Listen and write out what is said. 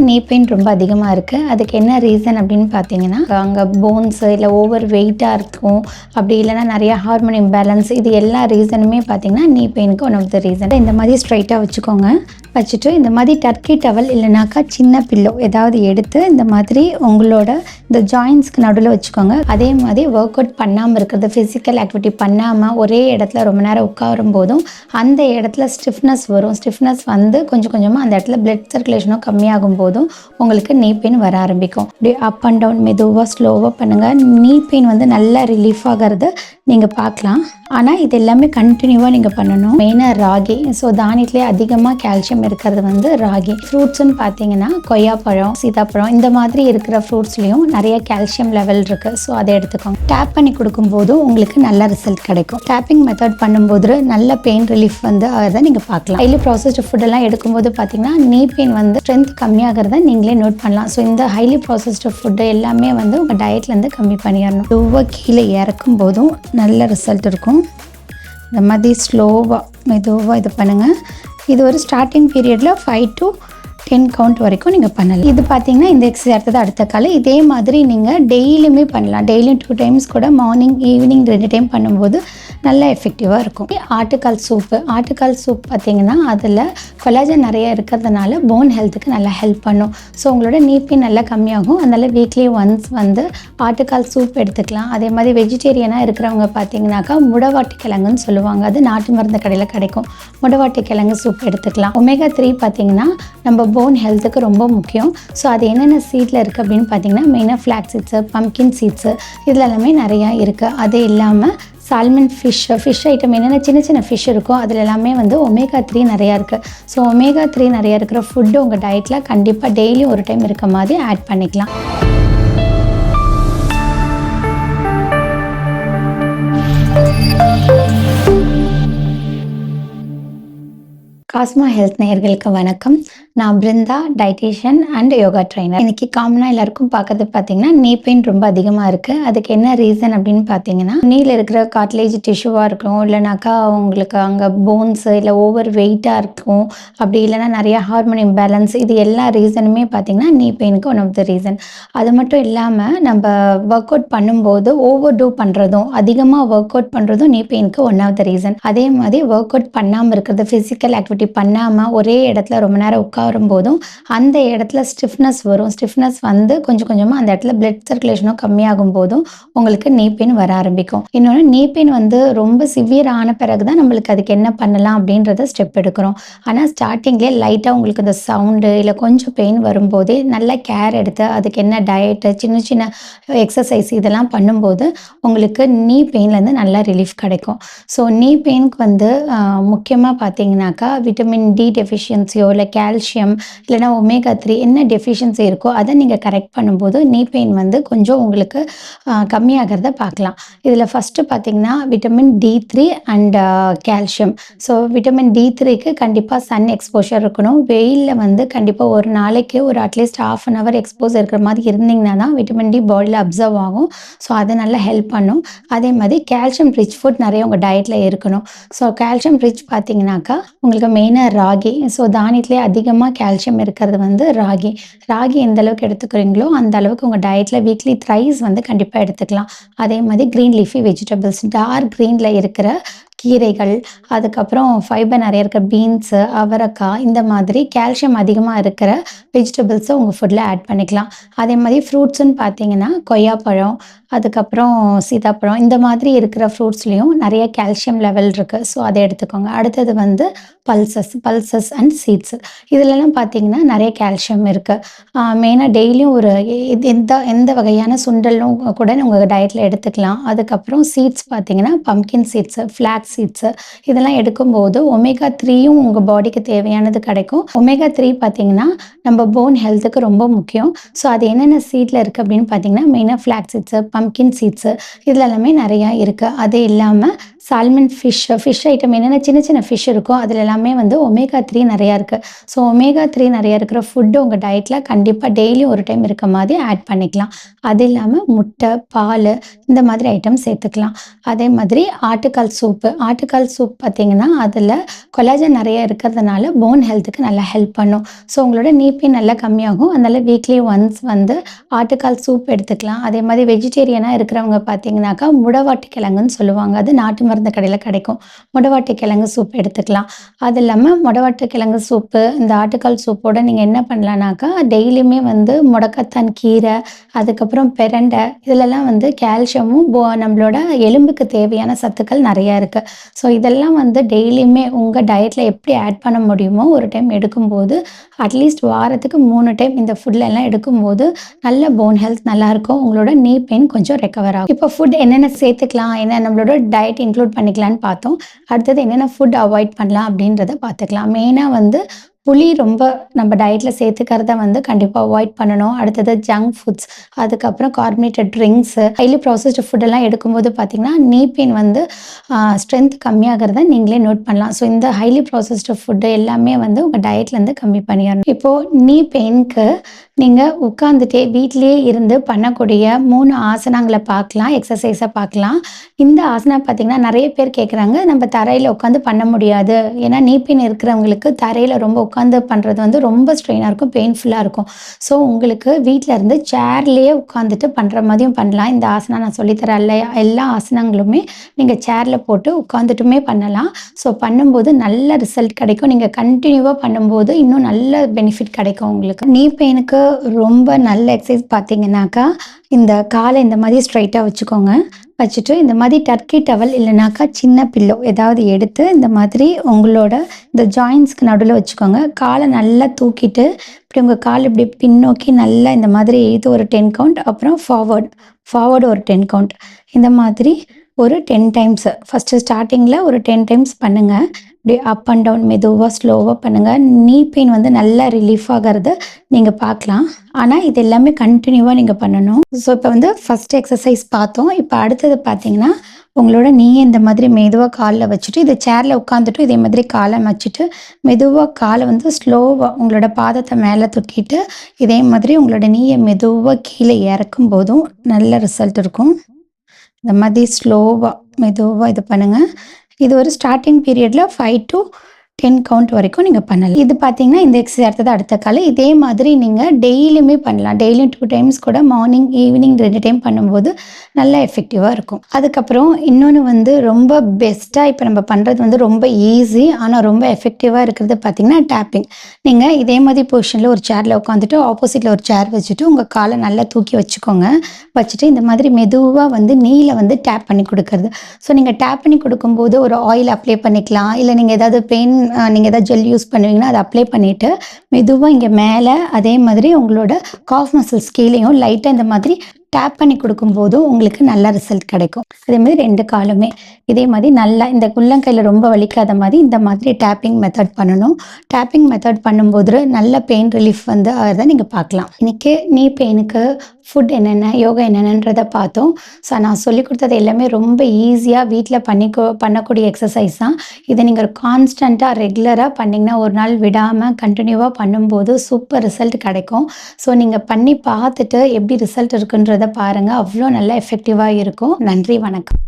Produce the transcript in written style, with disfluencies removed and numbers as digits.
நீ பெயின் ரொம்ப அதிகமாக இருக்குது. அதுக்கு என்ன ரீசன் அப்படின்னு பார்த்தீங்கன்னா, அங்கே போன்ஸு இல்லை ஓவர் வெயிட்டாக இருக்கும். அப்படி இல்லைன்னா நிறையா ஹார்மோன் இம்பேலன்ஸ், இது எல்லா ரீசனுமே பார்த்தீங்கன்னா நீ பெயினுக்கு ஒன் ஆஃப் த ரீசன். இந்த மாதிரி ஸ்ட்ரைட்டாக வச்சுக்கோங்க. வச்சுட்டு இந்த மாதிரி டர்க்கி டவல் இல்லைனாக்கா சின்ன பில்லோ ஏதாவது எடுத்து இந்த மாதிரி உங்களோட இந்த ஜாயின்ஸ்க்கு நடுவில் வச்சுக்கோங்க. அதே மாதிரி ஒர்க் அவுட் பண்ணாமல் இருக்கிறது, ஃபிசிக்கல் ஆக்டிவிட்டி பண்ணாமல் ஒரே இடத்துல ரொம்ப நேரம் உட்காரும் போதும் அந்த இடத்துல ஸ்டிஃப்னஸ் வரும். ஸ்டிஃப்னஸ் வந்து கொஞ்சம் கொஞ்சமாக அந்த இடத்துல பிளட் சர்க்குலேஷனும் கம்மியாகும் போதும் உங்களுக்கு நீ பெயின் வர ஆரம்பிக்கும். அப்படியே அப் அண்ட் டவுன் மெதுவாக ஸ்லோவாக பண்ணுங்கள். நீ பெயின் வந்து நல்லா ரிலீஃப் ஆகிறது நீங்கள் பார்க்கலாம். ஆனால் இது எல்லாமே கண்டினியூவாக நீங்கள் பண்ணணும். மெயினாக ராகி, ஸோ தானியத்திலே அதிகமாக கால்சியம் இருக்கிறது வந்து ராகி. ஃப்ரூட்ஸ்ன்னு பார்த்தீங்கன்னா கொய்யாப்பழம், சீதாப்பழம், இந்த மாதிரி இருக்கிற ஃப்ரூட்ஸ்லேயும் நிறைய கால்சியம் லெவல் இருக்குது. ஸோ அதை எடுத்துக்கோங்க. டேப் பண்ணி கொடுக்கும்போது உங்களுக்கு நல்ல ரிசல்ட் கிடைக்கும். டேப்பிங் மெத்தட் பண்ணும்போது நல்ல பெயின் ரிலீஃப் வந்து அதை நீங்கள் பார்க்கலாம். ஹைலி ப்ராசஸ்டு ஃபுட்டெல்லாம் எடுக்கும்போது பார்த்தீங்கன்னா நீ பெயின் வந்து ஸ்ட்ரென்த் கம்மியாகிறத நீங்களே நோட் பண்ணலாம். ஸோ இந்த ஹைலி ப்ராசஸ்டு ஃபுட்டு எல்லாமே வந்து உங்கள் டயட்லேருந்து கம்மி பண்ணிடணும். மெதுவாக கீழே இறக்கும் போதும் நல்ல ரிசல்ட் இருக்கும். இந்த மாதிரி ஸ்லோவாக மெதுவாக இது பண்ணுங்கள். இது ஒரு ஸ்டார்டிங் பீரியடில் 5 to 10 கவுண்ட் வரைக்கும் நீங்கள் பண்ணலாம். இது பார்த்தீங்கன்னா இந்த எக்ஸசைஸ் அடுத்தது அடுத்த காலை இதே மாதிரி நீங்கள் டெய்லியுமே பண்ணலாம். டெய்லியும் 2 டைம்ஸ் கூட, மார்னிங் ஈவினிங் 2 டைம் பண்ணும்போது நல்லா எஃபெக்டிவாக இருக்கும். ஆட்டுக்கால் சூப் பார்த்தீங்கன்னா அதில் கொலாஜன் நிறைய இருக்கிறதுனால போன் ஹெல்த்துக்கு நல்லா ஹெல்ப் பண்ணும். ஸோ உங்களோட நீ பெயின் நல்லா கம்மியாகும். அதனால் வீக்லி ஒன்ஸ் வந்து ஆட்டுக்கால் சூப் எடுத்துக்கலாம். அதே மாதிரி வெஜிடேரியனாக இருக்கிறவங்க பார்த்தீங்கன்னாக்கா முடவாட்டு கிழங்குன்னு சொல்லுவாங்க, அது நாட்டு மருந்து கடையில் கிடைக்கும். முடவாட்டு கிழங்கு சூப் எடுத்துக்கலாம். ஒமேகா 3 பார்த்தீங்கன்னா நம்ம போன் ஹெல்த்துக்கு ரொம்ப முக்கியம். ஸோ அது என்னென்ன சீட்டில் இருக்குது அப்படின்னு பார்த்தீங்கன்னா மெயினாக ஃப்ளாக் சீட்ஸு, பம்கின் சீட்ஸு, இதில் எல்லாமே நிறையா இருக்குது. அது இல்லாமல் சால்மன் ஃபிஷ் ஐட்டம் என்னென்ன சின்ன சின்ன ஃபிஷ் இருக்கோ அதில் எல்லாமே வந்து ஒமேகா 3 நிறையா இருக்குது. ஸோ ஒமேகா 3 நிறையா இருக்கிற ஃபுட்டு உங்கள் டயட்டில் கண்டிப்பாக டெய்லியும் ஒரு டைம் இருக்க மாதிரி ஆட் பண்ணிக்கலாம். காஸ்மா ஹெல்த் நேயர்களுக்கு வணக்கம். நான் Brinda, dietician and yoga trainer. இன்றைக்கி காமனாக எல்லாருக்கும் பார்க்கறது பார்த்தீங்கன்னா நீ பெயின் ரொம்ப அதிகமாக இருக்குது. அதுக்கு என்ன ரீசன் அப்படின்னு பார்த்தீங்கன்னா, நீல இருக்கிற கார்ட்லேஜ் டிஷ்யூவாக இருக்கும், இல்லைனாக்கா உங்களுக்கு அங்கே போன்ஸு இல்லை ஓவர் வெயிட்டாக இருக்கும். அப்படி இல்லைன்னா நிறையா ஹார்மோன் இம்பேலன்ஸ், இது எல்லா ரீசனுமே பார்த்தீங்கன்னா நீ பெயினுக்கு ஒன் ஆஃப் த ரீசன். அது மட்டும் இல்லாமல் நம்ம ஒர்க் அவுட் பண்ணும்போது ஓவர் டூ பண்ணுறதும், அதிகமாக ஒர்க் அவுட் பண்ணுறதும் நீ பெயினுக்கு ஒன் ஆஃப் த ரீசன். அதே மாதிரி ஒர்க் அவுட் பண்ணாமல் இருக்கிறது, ஃபிசிக்கல் ஆக்டிவிட்டி பண்ணாமல் ஒரே இடத்துல ரொம்ப நேரம் உட்காரும் போதும் அந்த இடத்துல ஸ்டிஃப்னஸ் வரும். ஸ்டிஃப்னஸ் வந்து கொஞ்சம் கொஞ்சமாக அந்த இடத்துல பிளட் சர்க்குலேஷனும் கம்மியாகும் போதும் உங்களுக்கு நீ பெயின் வர ஆரம்பிக்கும். இன்னொன்று, நீ பெயின் வந்து ரொம்ப சிவியர் ஆன பிறகு தான் நம்மளுக்கு அதுக்கு என்ன பண்ணலாம் அப்படின்றத ஸ்டெப் எடுக்கிறோம். ஆனால் ஸ்டார்டிங்லேயே லைட்டாக உங்களுக்கு இந்த சவுண்டு இல்லை கொஞ்சம் பெயின் வரும்போதே நல்லா கேர் எடுத்து அதுக்கு என்ன டயட்டு, சின்ன சின்ன எக்ஸசைஸ் இதெல்லாம் பண்ணும்போது உங்களுக்கு நீ பெயின்லேருந்து நல்லா ரிலீஃப் கிடைக்கும். ஸோ நீ பெயினுக்கு வந்து முக்கியமாக பார்த்தீங்கன்னாக்கா விட்டமின் டி டெஃபிஷியன்சியோ இல்லை கால்சியம் இல்லைனா ஒமேகா 3 என்ன டெஃபிஷியன்சி இருக்கோ அதை நீங்கள் கரெக்ட் பண்ணும்போது நீ பெயின் வந்து கொஞ்சம் உங்களுக்கு கம்மியாகிறத பார்க்கலாம். இதில் ஃபஸ்ட்டு பார்த்தீங்கன்னா vitamin D3 and calcium. So vitamin D3க்கு கண்டிப்பாக சன் எக்ஸ்போஷர் இருக்கணும். வெயிலில் வந்து கண்டிப்பாக ஒரு நாளைக்கு ஒரு அட்லீஸ்ட் 1/2 hour எக்ஸ்போஸ் இருக்கிற மாதிரி இருந்தீங்கன்னா தான் விட்டமின் டி பாடியில் அப்சர்வ் ஆகும். ஸோ அது நல்லா ஹெல்ப் பண்ணும். அதே மாதிரி கால்சியம் ரிச் ஃபுட் நிறைய உங்கள் டயட்டில் இருக்கணும். ஸோ கால்சியம் ரிச் பார்த்தீங்கன்னாக்கா உங்களுக்கு மெயினாக ராகி. ஸோ தானியத்திலே அதிகமாக கால்சியம் இருக்கிறது வந்து ராகி. ராகி எந்த அளவுக்கு எடுத்துக்கிறீங்களோ அந்த அளவுக்கு உங்கள் டயட்டில் வீக்லி த்ரைஸ் வந்து கண்டிப்பாக எடுத்துக்கலாம். அதே மாதிரி க்ரீன் லீஃபி வெஜிடபிள்ஸ், டார்க் க்ரீனில் இருக்கிற கீரைகள், அதுக்கப்புறம் ஃபைபர் நிறைய இருக்கிற பீன்ஸு, அவரைக்காய், இந்த மாதிரி கால்சியம் அதிகமாக இருக்கிற வெஜிடபிள்ஸை உங்கள் ஃபுட்டில் ஆட் பண்ணிக்கலாம். அதே மாதிரி ஃப்ரூட்ஸுன்னு பார்த்தீங்கன்னா கொய்யாப்பழம், அதுக்கப்புறம் சீதாப்பழம், இந்த மாதிரி இருக்கிற ஃப்ரூட்ஸ்லேயும் நிறைய கால்சியம் லெவல் இருக்குது. ஸோ அதை எடுத்துக்கோங்க. அடுத்தது வந்து பல்சஸ் அண்ட் சீட்ஸு, இதிலெல்லாம் பார்த்தீங்கன்னா நிறைய கால்சியம் இருக்குது. மெயினாக டெய்லியும் ஒரு எந்த வகையான சுண்டலும் கூட உங்கள் டயட்டில் எடுத்துக்கலாம். அதுக்கப்புறம் சீட்ஸ் பார்த்தீங்கன்னா பம்கின் சீட்ஸு, ஃப்ளாக் சீட்ஸு, இதெல்லாம் எடுக்கும்போது ஒமேகா 3யும் உங்கள் பாடிக்கு தேவையானது கிடைக்கும். ஒமேகா 3 பார்த்தீங்கன்னா நம்ம போன் ஹெல்த்துக்கு ரொம்ப முக்கியம். ஸோ அது என்னென்ன சீட்டில் இருக்குது அப்படின்னு பார்த்தீங்கன்னா மெயினாக ஃப்ளாக் சீட்ஸு, பம்கின் சீட்ஸு, இதில் எல்லாமே நிறையா இருக்குது. அது இல்லாமல் சால்மன் ஃபிஷ் ஐட்டம் என்னென்ன சின்ன சின்ன ஃபிஷ் இருக்கோ அதில் எல்லாமே வந்து ஒமேகா 3 நிறையா இருக்குது. ஸோ ஒமேகா 3 நிறையா இருக்கிற ஃபுட்டு உங்கள் டயட்டில் கண்டிப்பாக டெய்லியும் ஒரு டைம் இருக்க மாதிரி ஆட் பண்ணிக்கலாம். அது இல்லாமல் முட்டை, பால் இந்த மாதிரி ஐட்டம் சேர்த்துக்கலாம். அதே மாதிரி ஆட்டுக்கால் சூப் பார்த்திங்கன்னா அதில் கொலாஜன் நிறைய இருக்கிறதுனால போன் ஹெல்த்துக்கு நல்லா ஹெல்ப் பண்ணும். ஸோ உங்களோட நீ பெயின் நல்லா கம்மியாகும். அதனால் வீக்லி ஒன்ஸ் வந்து ஆட்டுக்கால் சூப் எடுத்துக்கலாம். அதே மாதிரி வெஜிடேரியனாக இருக்கிறவங்க பார்த்தீங்கன்னாக்கா முடவாட்டு கிழங்குன்னு சொல்லுவாங்க. அது நாட்டு மருந்து கடையில் கிடைக்கும். முடவாட்டு கிழங்கு சூப் எடுத்துக்கலாம். அது இல்லாமல் முடவாட்டு கிழங்கு சூப்பு, இந்த ஆட்டுக்கால் சூப்போட நீங்கள் என்ன பண்ணலான்னாக்கா டெய்லியுமே வந்து முடக்கத்தான் கீரை, அதுக்கப்புறம் பிரண்டை இதிலெல்லாம் வந்து கால்சியமும் நம்மளோட எலும்புக்கு தேவையான சத்துக்கள் நிறையா இருக்குது. ஸோ இதெல்லாம் வந்து டெய்லியுமே உங்கள் டயட்டில் எப்படி ஆட் பண்ண முடியுமோ ஒரு டைம் எடுக்கும்போது அட்லீஸ்ட் வாரத்துக்கு 3 டைம் இந்த ஃபுட்லெல்லாம் எடுக்கும்போது நல்ல போன் ஹெல்த் நல்லாயிருக்கும். உங்களோட நீ பெயின் கொஞ்சம் ரெக்கவர் ஆகும். இப்போ ஃபுட் என்னென்ன சேர்த்துக்கலாம், என்ன நம்மளோட டயட் இன்க்ளூட் பண்ணிக்கலான்னு பார்த்தோம். அடுத்தது என்னென்ன ஃபுட் அவாய்ட் பண்ணலாம் அப்படின்றத பார்த்துக்கலாம். மெயினாக வந்து புளி ரொம்ப நம்ம டயட்டில் சேர்த்துக்கிறத வந்து கண்டிப்பாக அவாய்ட் பண்ணணும். அடுத்தது ஜங்க் ஃபுட்ஸ், அதுக்கப்புறம் கார்பனேட்டட் ட்ரிங்க்ஸு, ஹைலி ப்ராசஸ்டு ஃபுட்டெல்லாம் எடுக்கும்போது பார்த்திங்கன்னா நீ பெயின் வந்து ஸ்ட்ரென்த் கம்மியாகிறத நீங்களே நோட் பண்ணலாம். ஸோ இந்த ஹைலி ப்ராசஸ்டு ஃபுட்டு எல்லாமே வந்து உங்கள் டயட்லேருந்து கம்மி பண்ணிடணும். இப்போது நீ பெயினுக்கு நீங்கள் உட்காந்துட்டே வீட்டிலேயே இருந்து பண்ணக்கூடிய 3 ஆசனங்களை பார்க்கலாம், எக்ஸசைஸை பார்க்கலாம். இந்த ஆசனா பார்த்திங்கன்னா நிறைய பேர் கேட்குறாங்க, நம்ம தரையில் உட்காந்து பண்ண முடியாது. ஏன்னா நீ பெயின் இருக்கிறவங்களுக்கு தரையில் ரொம்ப உட்காந்து பண்ணுறது வந்து ரொம்ப ஸ்ட்ரெயினாக இருக்கும், பெயின்ஃபுல்லாக இருக்கும். ஸோ உங்களுக்கு வீட்டில் இருந்து சேர்லேயே உட்காந்துட்டு பண்ணுற மாதிரியும் பண்ணலாம். இந்த ஆசனா நான் சொல்லித்தர எல்லா ஆசனங்களுமே நீங்கள் சேரில் போட்டு உட்காந்துட்டுமே பண்ணலாம். ஸோ பண்ணும்போது நல்ல ரிசல்ட் கிடைக்கும். நீங்கள் கண்டினியூவாக பண்ணும்போது இன்னும் நல்ல பெனிஃபிட் கிடைக்கும் உங்களுக்கு. நீ பெயினுக்கு ரொம்ப நல்ல எக்ஸசைஸ் பார்த்தீங்கன்னாக்கா இந்த காலை இந்த மாதிரி ஸ்ட்ரைட்டாக வச்சுட்டு இந்த மாதிரி டர்க்கி டவல் இல்லைனாக்கா சின்ன பில்லோ ஏதாவது எடுத்து இந்த மாதிரி உங்களோட இந்த ஜாயின்ஸ்க்கு நடுவில் வச்சுக்கோங்க. காலை நல்லா தூக்கிட்டு இப்படி உங்கள் கால் இப்படி பின்னோக்கி நல்லா இந்த மாதிரி இது ஒரு 10 கவுண்ட், அப்புறம் ஃபார்வர்டு ஒரு 10 கவுண்ட், இந்த மாதிரி ஒரு 10 டைம்ஸ். ஃபஸ்ட்டு ஸ்டார்டிங்கில் ஒரு 10 டைம்ஸ் பண்ணுங்கள். இப்படி அப் அண்ட் டவுன் மெதுவாக ஸ்லோவாக பண்ணுங்கள். நீ பெயின் வந்து நல்லா ரிலீஃப் ஆகிறது நீங்கள் பார்க்கலாம். ஆனால் இது எல்லாமே கண்டினியூவாக நீங்கள் பண்ணணும். ஸோ இப்போ வந்து ஃபஸ்ட் எக்ஸசைஸ் பார்த்தோம். இப்போ அடுத்தது பார்த்தீங்கன்னா உங்களோட நீயே இந்த மாதிரி மெதுவாக காலில் வச்சுட்டு இது சேரில் உட்காந்துட்டு இதே மாதிரி காலை வச்சுட்டு மெதுவாக காலை வந்து ஸ்லோவாக உங்களோட பாதத்தை மேலே தூக்கிட்டு இதே மாதிரி உங்களோட நீயை மெதுவாக கீழே இறக்கும் போதும் நல்ல ரிசல்ட் இருக்கும். இந்த மாதிரி ஸ்லோவாக மெதுவாக இது பண்ணுங்கள். இது ஒரு ஸ்டார்டிங் பீரியடில் 5 to 10 கவுண்ட் வரைக்கும் நீங்கள் பண்ணலாம். இது பார்த்தீங்கன்னா இந்த எக்ஸசைஸ் அடுத்த காலை இதே மாதிரி நீங்கள் டெய்லியுமே பண்ணலாம். டெய்லியும் 2 டைம்ஸ் கூட மார்னிங் ஈவினிங் 2 டைம் பண்ணும்போது நல்லா எஃபெக்டிவாக இருக்கும். அதுக்கப்புறம் இன்னொன்று வந்து ரொம்ப பெஸ்ட்டாக இப்போ நம்ம பண்ணுறது வந்து ரொம்ப ஈஸி ஆனால் ரொம்ப எஃபெக்டிவாக இருக்கிறது பார்த்தீங்கன்னா டேப்பிங். நீங்கள் இதே மாதிரி பொசிஷனில் ஒரு சேரில் உட்காந்துட்டு ஆப்போசிட்டில் ஒரு சேர் வச்சுட்டு உங்கள் காலை நல்லா தூக்கி வச்சுட்டு இந்த மாதிரி மெதுவாக வந்து நீல வந்து டேப் பண்ணி கொடுக்கறது. ஸோ நீங்கள் டேப் பண்ணி கொடுக்கும்போது ஒரு ஆயில் அப்ளை பண்ணிக்கலாம். இல்லை நீங்கள் ஏதாவது நீங்கள் ஏதாவது ஜெல் யூஸ் பண்ணுவீங்கன்னா அதை அப்ளை பண்ணிவிட்டு மெதுவாக இங்கே மேலே அதே மாதிரி உங்களோட காஃப் மசில்ஸ் கீழேயும் லைட்டாக இந்த மாதிரி டேப் பண்ணி கொடுக்கும்போதும் உங்களுக்கு நல்ல ரிசல்ட் கிடைக்கும். அதே மாதிரி 2 காலுமே இதே மாதிரி நல்லா இந்த உள்ளங்கையில் ரொம்ப வலிக்காத மாதிரி இந்த மாதிரி டேப்பிங் மெத்தட் பண்ணணும். டேப்பிங் மெத்தட் பண்ணும்போது நல்ல பெயின் ரிலீஃப் வந்து அதை நீங்கள் பார்க்கலாம். இன்றைக்கி நீ பெயினுக்கு ஃபுட் என்னென்ன, யோகா என்னென்னன்றதை பார்த்தோம். ஸோ நான் சொல்லிக் கொடுத்தது எல்லாமே ரொம்ப ஈஸியாக வீட்டில் பண்ணக்கூடிய எக்ஸசைஸ் தான். இதை நீங்கள் கான்ஸ்டண்ட்டாக ரெகுலராக பண்ணிங்கன்னா ஒரு நாள் விடாமல் கண்டினியூவாக பண்ணும்போது சூப்பர் ரிசல்ட் கிடைக்கும். ஸோ நீங்கள் பண்ணி பார்த்துட்டு எப்படி ரிசல்ட் இருக்குன்றதை பாருங்கள். அவ்வளோ நல்லா எஃபெக்டிவாக இருக்கும். நன்றி, வணக்கம்.